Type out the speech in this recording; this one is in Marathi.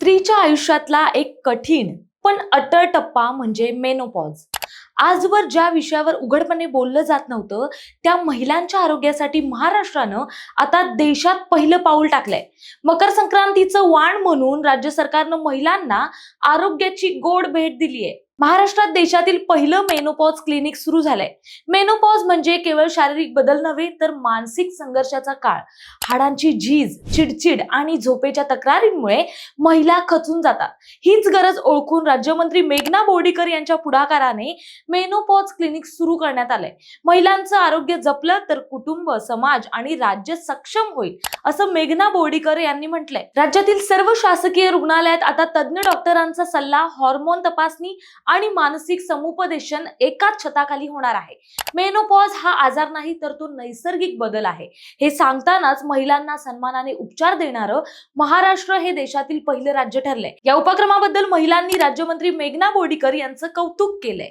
स्त्रीच्या आयुष्यातला एक कठीण पण अटळ टप्पा म्हणजे मेनोपॉज. आजवर ज्या विषयावर उघडपणे बोललं जात नव्हतं त्या महिलांच्या आरोग्यासाठी महाराष्ट्रानं आता देशात पहिलं पाऊल टाकलंय. मकर संक्रांतीचं वाण म्हणून राज्य सरकारनं महिलांना आरोग्याची गोड भेट दिली आहे. महाराष्ट्रात देशातील पहिलं मेनोपॉज क्लिनिक सुरू झालंय. मेनोपॉज म्हणजे केवळ शारीरिक बदल नव्हे तर मानसिक संघर्षाचा काळ. हाडांची झीज, चिडचिड आणि झोपेच्या तक्रारींमुळे महिला खचून जातात. हीच गरज ओळखून राज्यमंत्री मेघना बोर्डीकर यांच्या पुढाकाराने मेनोपॉज क्लिनिक सुरू करण्यात आलंय. महिलांचं आरोग्य जपलं तर कुटुंब, समाज आणि राज्य सक्षम होईल असं मेघना बोर्डीकर यांनी म्हटलंय. राज्यातील सर्व शासकीय रुग्णालयात आता तज्ञ डॉक्टरांचा सल्ला, हॉर्मोन तपासणी आणि मानसिक समुपदेशन एकाच छताखाली होणार आहे. मेनोपॉज हा आजार नाही तर तो नैसर्गिक बदल आहे हे सांगतानाच महिलांना सन्मानाने उपचार देणारं महाराष्ट्र हे देशातील पहिलं राज्य ठरलंय. या उपक्रमाबद्दल महिलांनी राज्यमंत्री मेघना बोर्डीकर यांचं कौतुक केलंय.